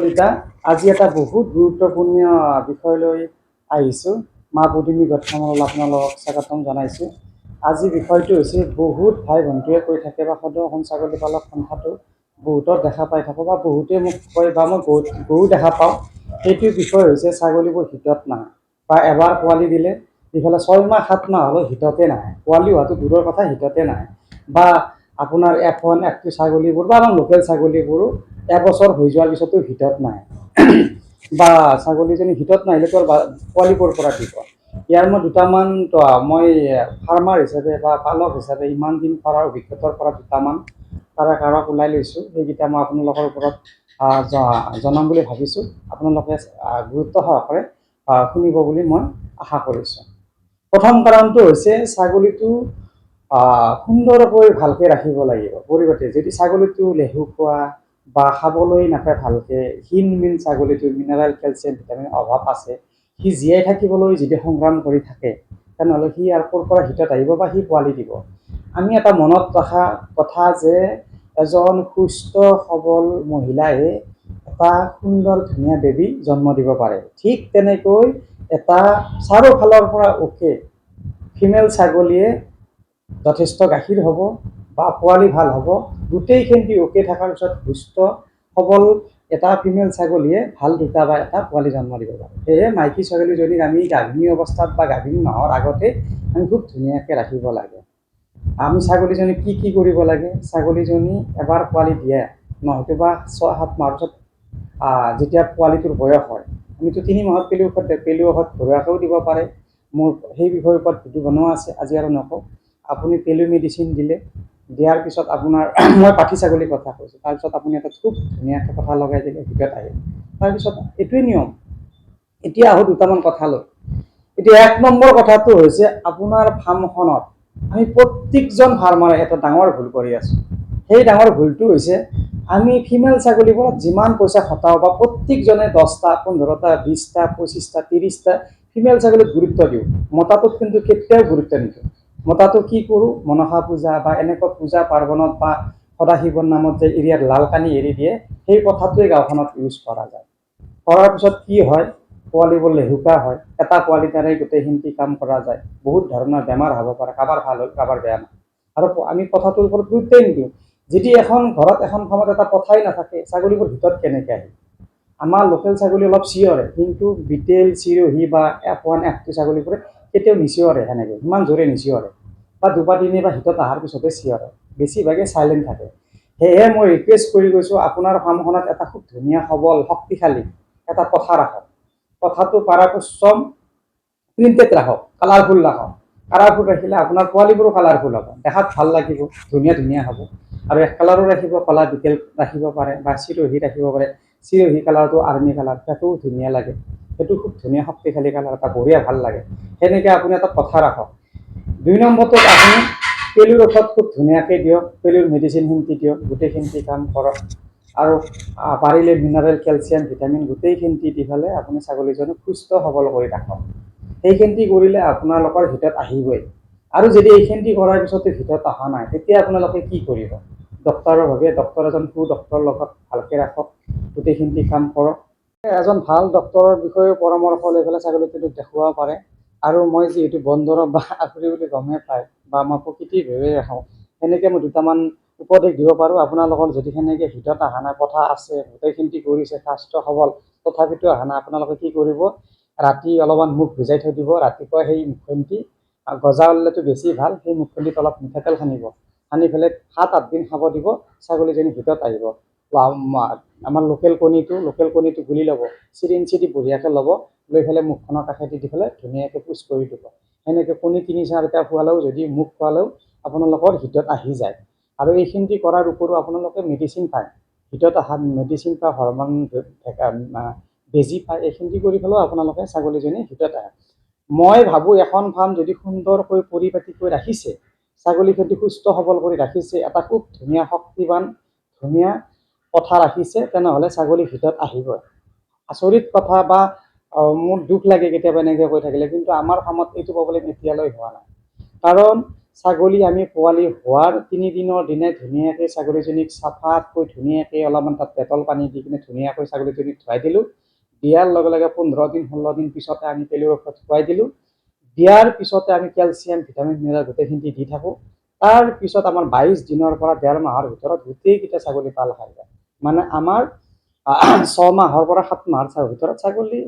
কলিতা আজি এটা বহুত গুৰুত্বপূৰ্ণ বিষয়লৈ আহিছোঁ। মা পদুমী গঠনলৈ আপোনালোকক স্বাগতম জনাইছোঁ। আজি বিষয়টো হৈছে বহুত ভাই ভণ্টীয়ে কৈ থাকে বা সদৌ ছাগলী পালক সংখ্যাটো বহুতত দেখা পাই থাকোঁ বা বহুতে মোক কয় বা মই বহু দেখা পাওঁ। সেইটো বিষয় হৈছে ছাগলীবোৰ হিতত নাহে বা এবাৰ পোৱালি দিলে ইফালে 6 মাহ 7 মাহ হ'লেও হিততে নাহে। পোৱালি হোৱাটো দূৰৰ কথা, হিততে নাহে। বা আপোনাৰ F1 F2 ছাগলীবোৰ বা আমাৰ লোকেল ছাগলীবোৰো এবছৰ হৈ যোৱাৰ পিছতো হিতত নাহে বা ছাগলীজনী হিতত নাহিলে তোৰ পোৱালিবোৰ পৰা দিব। ইয়াৰ মই দুটামান মই ফাৰ্মাৰ হিচাপে বা পালক হিচাপে ইমান দিন কৰাৰ অভিজ্ঞতাৰ পৰা দুটামান তাৰে কাৰক ওলাই লৈছোঁ। সেইকেইটা মই আপোনালোকৰ ওপৰত জনাম বুলি ভাবিছোঁ। আপোনালোকে গুৰুত্ব সহকাৰে শুনিব বুলি মই আশা কৰিছোঁ। প্ৰথম কাৰণটো হৈছে ছাগলীটো সুন্দৰকৈ ভালকৈ ৰাখিব লাগিব। পৰিৱৰ্তে যদি ছাগলীটো লেহুকুৱা বা খাবলৈ নাপায় ভালকৈ, ক্ষীণ ছাগলীটো মিনাৰেল কেলছিয়াম ভিটামিন অভাৱ আছে, সি জীয়াই থাকিবলৈ যদি সংগ্ৰাম কৰি থাকে তেনেহ'লে সি আৰু ক'ৰ পৰা হিতত আহিব বা সি পোৱালি দিব। আমি এটা মনত ৰখা কথা যে এজন সুস্থ সবল মহিলাই এটা সুন্দৰ ধুনীয়া বেবী জন্ম দিব পাৰে। ঠিক তেনেকৈ এটা চাৰিওফালৰ পৰা ফিমেল ছাগলীয়ে যথেষ্ট গাখীৰ হ'ব বা পোৱালি ভাল হ'ব। গোটেইখিনি থকাৰ পিছত সুস্থ সবল এটা ফিমেল ছাগলীয়ে ভাল দুটা বা এটা পোৱালি জন্ম দিব পাৰে। সেয়ে মাইকী ছাগলীজনীক আমি গাভিনী অৱস্থাত বা গাভিনী নোহোৱাৰ আগতে আমি খুব ধুনীয়াকৈ ৰাখিব লাগে। আমি ছাগলীজনীক কি কৰিব লাগে? ছাগলীজনী এবাৰ পোৱালি দিয়ে নহয়তো বা 6-7 মাহৰ পিছত যেতিয়া পোৱালিটোৰ বয়স হয়, আমিতো 3 মাহত পেলু ঔষধ ঘৰুৱাকৈও দিব পাৰে। মোৰ সেই বিষয়ৰ ওপৰত ভিডিঅ' বনোৱা আছে, আজি আৰু নকওঁ। আপুনি পেলু মেডিচিন দিয়াৰ পিছত আপোনাৰ মই পাঠি ছাগলীৰ কথা কৈছোঁ। তাৰপিছত আপুনি এটা খুব ধুনীয়াকৈ কথা লগাই দিলে হিতত আহে। তাৰপিছত এইটোৱে নিয়ম। এতিয়া আহোঁ দুটামান কথালৈ। এতিয়া 1 নম্বৰ কথাটো হৈছে আপোনাৰ ফাৰ্মখনত আমি প্ৰত্যেকজন ফাৰ্মাৰে এটা ডাঙৰ ভুল কৰি আছোঁ। সেই ডাঙৰ ভুলটো হৈছে আমি ফিমেল ছাগলীবোৰত যিমান পইচা খটাওঁ বা প্ৰত্যেকজনে 10টা 15টা 20টা 25টা 30টা ফিমেল ছাগলীক গুৰুত্ব দিওঁ। মতাটোত কিন্তু কেতিয়াও গুৰুত্ব নিদিওঁ। মতাটো কি কৰোঁ? মনসা পূজা বা এনেকুৱা পূজা পাৰ্বণত বা সদাশিৱৰ নামত যে এৰিয়াত লাল কানি এৰি দিয়ে, সেই কথাটোৱে গাঁওখনত ইউজ কৰা যায়। কৰাৰ পিছত কি হয়? পোৱালিবোৰ লেহুকা হয়। এটা পোৱালি দ্বাৰাই গোটেইখিনি কাম কৰা যায়। বহুত ধৰণৰ বেমাৰ হ'ব পাৰে, কাৰোবাৰ ভাল হ'ল কাৰোবাৰ বেয়া নহয়। আৰু আমি কথাটোৰ ওপৰত গুৰুত্বই নিদিওঁ। যদি এখন ঘৰত এখন ফাৰ্মত এটা কথাই নাথাকে, ছাগলীবোৰ ভিতৰত কেনেকৈ আহে? আমাৰ লোকেল ছাগলী অলপ চিঞৰে, কিন্তু বিটেল চিৰহী বা F1 F2 ছাগলীবোৰে কেতিয়াও নিচিঞৰে। সেনেকৈ ইমান জোৰে নিচিঞৰে বা দুবাৰ তিনিবাৰ হিতত অহাৰ পিছতে চিঞৰে। বেছিভাগে চাইলেণ্ট থাকে। সেয়েহে মই ৰিকুৱেষ্ট কৰি গৈছোঁ আপোনাৰ ফাৰ্মখনত এটা খুব ধুনীয়া সবল শক্তিশালী এটা কথা ৰাখক। কথাটো পৰাপক্ষত প্ৰিণ্টেড ৰাখক, কালাৰফুল ৰাখক। কালাৰফুল ৰাখিলে আপোনাৰ পোৱালিবোৰো কালাৰফুল হ'ব, দেখাত ভাল লাগিব, ধুনীয়া হ'ব। আৰু এক কালাৰো ৰাখিব, কলা বিটেল ৰাখিব পাৰে বা চিৰহী ৰাখিব পাৰে। চিৰহী কালাৰটো আৰ্মি কালাৰ, সেইটোও ধুনীয়া লাগে। সেইটো খুব ধুনীয়া শক্তিশালী কালাৰ এটা, বঢ়িয়া ভাল লাগে। সেনেকৈ আপুনি এটা কথা ৰাখক। 2 নম্বৰটোত আপুনি পেলুৰ ঔষধ খুব ধুনীয়াকৈ দিয়ক, পেলুৰ মেডিচিনখিনি দিয়ক, গোটেইখিনি কাম কৰক। আৰু পাৰিলে মিনাৰেল কেলছিয়াম ভিটামিন গোটেইখিনি দি পেলাই আপুনি ছাগলীজনীক সুস্থ সবল কৰি ৰাখক। সেইখিনি কৰিলে আপোনালোকৰ হিতত আহিবই। আৰু যদি এইখিনি কৰাৰ পিছতো হিতত অহা নাই, তেতিয়া আপোনালোকে কি কৰিব? ডক্টৰৰ ভাৱে ডক্টৰ এজন ডক্টৰৰ লগত ভালকৈ ৰাখক, গোটেইখিনি কাম কৰক। এজন ভাল ডক্টৰৰ বিষয়ে পৰামৰ্শ লৈ পেলাই ছাগলীটোক দেখুৱাব পাৰে। আৰু মই যিহেতু বন দৰৱ বা আখুৰি বুলি গমেই পায় বা মই প্ৰকৃতিভাৱে ৰাখোঁ, সেনেকৈ মই দুটামান উপদেশ দিব পাৰোঁ। আপোনালোকৰ যদি সেনেকৈ হিতত অহা নাই, কথা আছে, গোটেইখিনি কৰিছে, স্বাস্থ্য সবল, তথাপিতো অহা নাই, আপোনালোকে কি কৰিব? ৰাতি অলপমান মুখ ভিজাই থৈ দিব। ৰাতিপুৱা সেই মুখখিনি গজা ওলালেতো বেছি ভাল। সেই মুখখিনিত অলপ মিঠাতেল সানিব, সানি পেলাই 7-8 দিন খাব দিব। ছাগলীজনী হিতত আহিব। আমাৰ লোকেল কণীটো গুলি ল'ব, চিৰিঞ্চি দি বঢ়িয়াকৈ ল'ব, লৈ পেলাই মুখখনৰ কাষেদি দি পেলাই ধুনীয়াকৈ পুছ কৰি দিব। সেনেকৈ কণী 3-4টা খোৱালেও যদি মুখ খোৱালেও আপোনালোকৰ হিতত আহি যায়। আৰু এইখিনি কৰাৰ উপৰিও আপোনালোকে মেডিচিন পায়, হিতত অহা মেডিচিন বা হৰমন বেজি পায়। এইখিনি কৰি পেলাইও আপোনালোকে ছাগলীজনী হিতত আহে। মই ভাবোঁ এখন ফাৰ্ম যদি সুন্দৰকৈ পৰিপাটিকৈ ৰাখিছে, ছাগলীখিনি সুস্থ সবল কৰি ৰাখিছে, এটা খুব ধুনীয়া শক্তিৱান ধুনীয়া কথা ৰাখিছে, তেনেহ'লে ছাগলী হিতত আহিবই। আচৰিত কথা বা মোৰ দুখ লাগে কেতিয়াবা এনেকৈ কৈ থাকিলে, কিন্তু আমাৰ ফাৰ্মত এইটো প্ৰব্লেম এতিয়ালৈ হোৱা নাই। কাৰণ ছাগলী আমি পোৱালি হোৱাৰ 3 দিনৰ দিনাই ধুনীয়াকৈ ছাগলীজনীক চাফাকৈ ধুনীয়াকৈ অলপমান তাত পেটল পানী দি কিনে ধুনীয়াকৈ ছাগলীজনীক ধুৱাই দিলোঁ। দিয়াৰ লগে লগে 15 দিন 16 দিন পিছতে আমি পেলুৰ ঔষধ খুৱাই দিলোঁ। দিয়াৰ পিছতে আমি কেলছিয়াম ভিটামিন মিনাৰেল গোটেইখিনি দি থাকোঁ। তাৰ পিছত আমাৰ 22 দিনৰ পৰা 1.5 মাহৰ ভিতৰত গোটেইকেইটা ছাগলী পাল খাই যায়। মানে আমাৰ 6 মাহৰ পৰা 7 মাহৰ ভিতৰত ছাগলী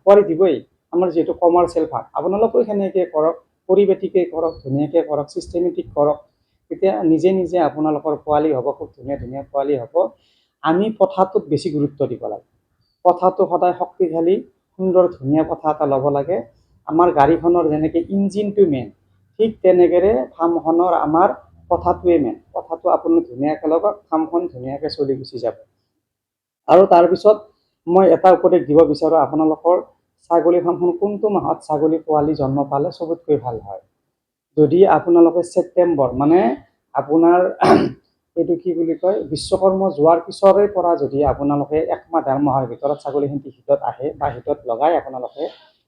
পোৱালি দিবই। আমাৰ যিহেতু কমাৰ্চিয়েল ফাৰ্ম, আপোনালোকেও সেনেকৈ কৰক, পৰিপাটিকৈ কৰক, ধুনীয়াকৈ কৰক, ছিষ্টেমেটিক কৰক, তেতিয়া নিজে নিজে আপোনালোকৰ পোৱালি হ'ব, খুব ধুনীয়া ধুনীয়া পোৱালি হ'ব। আমি পথাটোত বেছি গুৰুত্ব দিব লাগে। পথাটো সদায় শক্তিশালী সুন্দৰ ধুনীয়া পথা এটা ল'ব লাগে। আমাৰ গাড়ীখনৰ যেনেকৈ ইঞ্জিনটো মেইন, ঠিক তেনেদৰে ফাৰ্মখনৰ আমাৰ পথাটোৱে মেইন। পথাটো আপুনি ধুনীয়াকৈ লগাওক, ফাৰ্মখন ধুনীয়াকৈ চলি গুচি যাব। আৰু তাৰপিছত মই এটা উপদেশ দিব বিচাৰোঁ, আপোনালোকৰ ছাগলী ফাৰ্মখন কোনটো মাহত ছাগলী পোৱালি জন্ম পালে চবতকৈ ভাল হয়। যদি আপোনালোকে ছেপ্টেম্বৰ মানে আপোনাৰ এইটো কি বুলি কয় বিশ্বকৰ্ম যোৱাৰ পিছৰে পৰা যদি আপোনালোকে 1 মাহ 1.5 মাহৰ ভিতৰত ছাগলীখিনি হিটত আহে বা হিটত লগাই আপোনালোকে,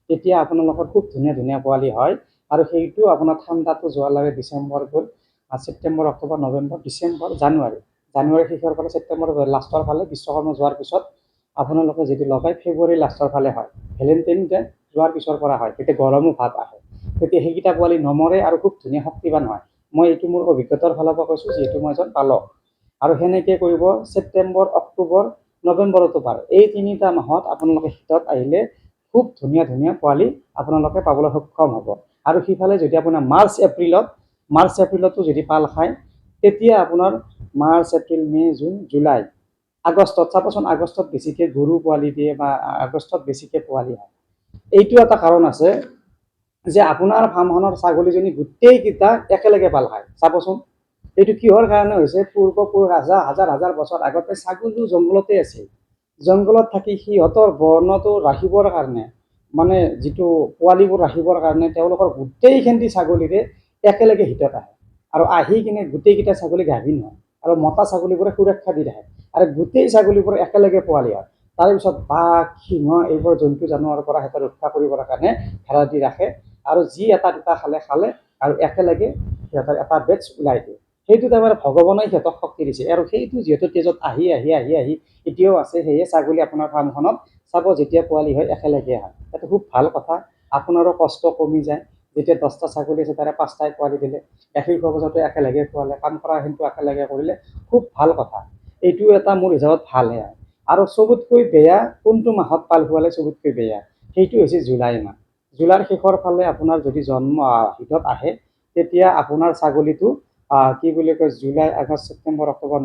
তেতিয়া আপোনালোকৰ খুব ধুনীয়া ধুনীয়া পোৱালি হয়। আৰু সেইটো আপোনাৰ ঠাণ্ডাটো যোৱাৰ লগে ডিচেম্বৰ গ'ল, ছেপ্টেম্বৰ অক্টোবৰ নৱেম্বৰ ডিচেম্বৰ জানুৱাৰী শেষৰ ফালে ছেপ্টেম্বৰ লাষ্টৰ ফালে বিশ্বকৰ্ম যোৱাৰ পিছত আপোনালোকে যদি লগাই ফেব্ৰুৱাৰী লাষ্টৰ ফালে হয়, ভেলেণ্টাইন ডে যোৱাৰ পিছৰ পৰা হয়, তেতিয়া গৰমো ভাৱ আহে, তেতিয়া সেইকেইটা পোৱালি নমৰে আৰু খুব ধুনীয়া শক্তিবান হয়। মই এইটো মোৰ অভিজ্ঞতাৰ ফালৰ পৰা কৈছোঁ, যিহেতু মই এজন পালক। আৰু সেনেকৈ কৰিব ছেপ্টেম্বৰ অক্টোবৰ নৱেম্বৰতো পাৰে। এই 3টা মাহত আপোনালোকে শীতত আহিলে খুব ধুনীয়া ধুনীয়া পোৱালি আপোনালোকে পাবলৈ সক্ষম হ'ব। আৰু সিফালে যদি আপোনাৰ মাৰ্চ এপ্ৰিলতো যদি পাল খায়, তেতিয়া আপোনাৰ March April May June July আগষ্টত চাবচোন, আগষ্টত বেছিকৈ গৰু পোৱালি দিয়ে বা আগষ্টত বেছিকৈ পোৱালি হয়। এইটো এটা কাৰণ আছে যে আপোনাৰ ফাৰ্মখনৰ ছাগলীজনী গোটেইকেইটা একেলগে পাল খায়। চাবচোন এইটো কিহৰ কাৰণে হৈছে, পূৰ্বপুৰুষ হাজাৰ হাজাৰ বছৰ আগতে ছাগলীও জংঘলতে আছিল। জংঘলত থাকি সিহঁতৰ বৰ্ণটো ৰাখিবৰ কাৰণে, মানে যিটো পোৱালিবোৰ ৰাখিবৰ কাৰণে তেওঁলোকৰ গোটেইখিনি ছাগলীৰে একেলগে হিটত আহে। আৰু আহি কিনে গোটেইকেইটা ছাগলী গাভিন হয় আৰু মতা ছাগলীবোৰে সুৰক্ষা দি থাকে আৰু গোটেই ছাগলীবোৰ একেলগে পোৱালি হয়। তাৰপিছত বাঘ সিংহ এইবোৰ জন্তু জানোৱাৰৰ পৰা সিহঁতে ৰক্ষা কৰিবৰ কাৰণে ঘেৰা দি ৰাখে আৰু যি এটা দুটা খালে আৰু একেলগে সিহঁতৰ এটা বেটছ ওলাই দিয়ে। সেইটো তাৰমানে ভগৱানে সিহঁতক শক্তি দিছে আৰু সেইটো যিহেতু তেজত আহি এতিয়াও আছে। সেয়ে ছাগলী আপোনাৰ ফাৰ্মখনত চাব, যেতিয়া পোৱালি হয় একেলগে হয়, সেইটো খুব ভাল কথা। আপোনাৰো কষ্ট কমি যায়। যেতিয়া 10টা ছাগলী আছে তাৰে 5টাই পোৱালি দিলে, গাখীৰ খোৱা বজাৰটো একেলগে খোৱালে, কাম কৰা কিন্তু একেলগে কৰিলে, খুব ভাল কথা। এইটো এটা মোৰ হিচাপত ভালহে। আৰু চবতকৈ বেয়া কোনটো মাহত পাল খোৱালে চবতকৈ বেয়া, সেইটো হৈছে জুলাই মাহ। জুলাইৰ শেষৰ ফালে আপোনাৰ যদি জন্ম হিটত আহে, তেতিয়া আপোনাৰ ছাগলীটো কি বুলি কয় জুলাই আগষ্ট ছেপ্টেম্বৰ অক্টোবৰ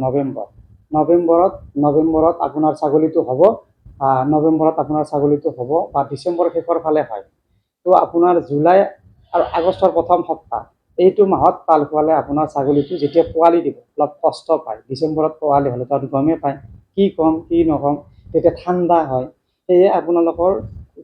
নৱেম্বৰত আপোনাৰ ছাগলীটো হ'ব। বা ডিচেম্বৰ শেষৰ ফালে হয়। তো আপোনাৰ জুলাই আৰু আগষ্টৰ প্ৰথম সপ্তাহ এইটো মাহত পাল খোৱালে আপোনাৰ ছাগলীটো যেতিয়া পোৱালি দিব অলপ কষ্ট পায়। ডিচেম্বৰত পোৱালি হ'লে তাত গমেই পায় কি ক'ম কি নক'ম, তেতিয়া ঠাণ্ডা হয়। সেয়ে আপোনালোকৰ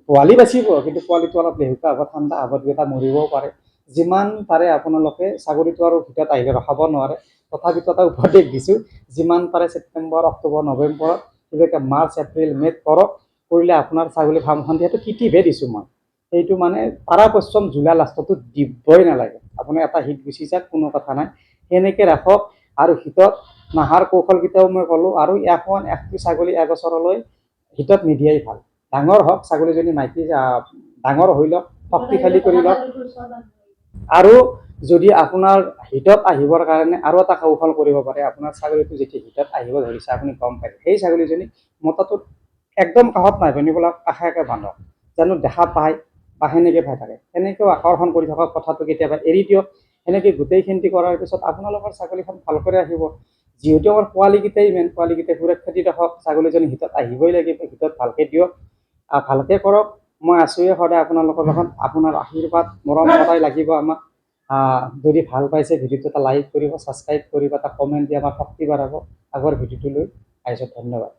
পোৱালি বাচিব, কিন্তু পোৱালিটো অলপ লেহুকা হ'ব, ঠাণ্ডা হ'ব, দুটা মৰিবও পাৰে। যিমান পাৰে আপোনালোকে ছাগলীটো আৰু ভিতৰত আহিলে ৰখাব নোৱাৰে, তথাপিতো এটা উপদেশ দিছোঁ, যিমান পাৰে ছেপ্টেম্বৰ অক্টোবৰ নৱেম্বৰত বিশেষকৈ মাৰ্চ এপ্ৰিল মে'ত কৰক। কৰিলে আপোনাৰ ছাগলী ফাৰ্মখন দিয়াটো কিটিভে দিছোঁ মই। সেইটো মানে পৰাপক্ষত জুলাই লাষ্টতো দিবই নালাগে। আপোনাৰ এটা হিট গুচি যাওক, কোনো কথা নাই, সেনেকৈ ৰাখক। আৰু হিটত নাহাৰ কৌশলকেইটাও মই ক'লোঁ। আৰু একটি ছাগলী এবছৰলৈ হিটত নিদিয়াই ভাল। ডাঙৰ হওক ছাগলীজনী, মাইকী ডাঙৰ হৈ লওক, শক্তিশালী কৰি লওক। আৰু যদি আপোনাৰ হিটত আহিবৰ কাৰণে আৰু এটা কৌশল কৰিব পাৰে, আপোনাৰ ছাগলীটো যেতিয়া হিটত আহিব ধৰিছে আপুনি গম পায়, সেই ছাগলীজনী মতাটোত একদম কাষত নাবান্ধি পেলাই কাষে বান্ধক, জানো দেখা পায় বা সেনেকৈ পাই থাকে। সেনেকৈও আকৰ্ষণ কৰি থাকক, কথাটো কেতিয়াবা এৰি দিয়ক। সেনেকৈ গোটেইখিনি কৰাৰ পিছত আপোনালোকৰ ছাগলীখন ভালকৈ আহিব। যিহেতু আমাৰ পোৱালিকেইটাই মেইন, পোৱালিকেইটাই সুৰক্ষা দি ৰাখক। ছাগলীজনী হিটত আহিবই লাগিব, হিটত ভালকৈ দিয়ক, ভালকৈ কৰক। মই আছোঁৱে সদায় আপোনালোকৰ লগত। আপোনাৰ আশীৰ্বাদ মৰম সদায় লাগিব আমাক। যদি ভাল পাইছে ভিডিঅ'টো এটা লাইক কৰিব, ছাবস্ক্ৰাইব কৰিব, এটা কমেণ্ট দি আমাৰ শক্তি বাঢ়াব। আগৰ ভিডিঅ'টো লৈ আহিছোঁ। ধন্যবাদ।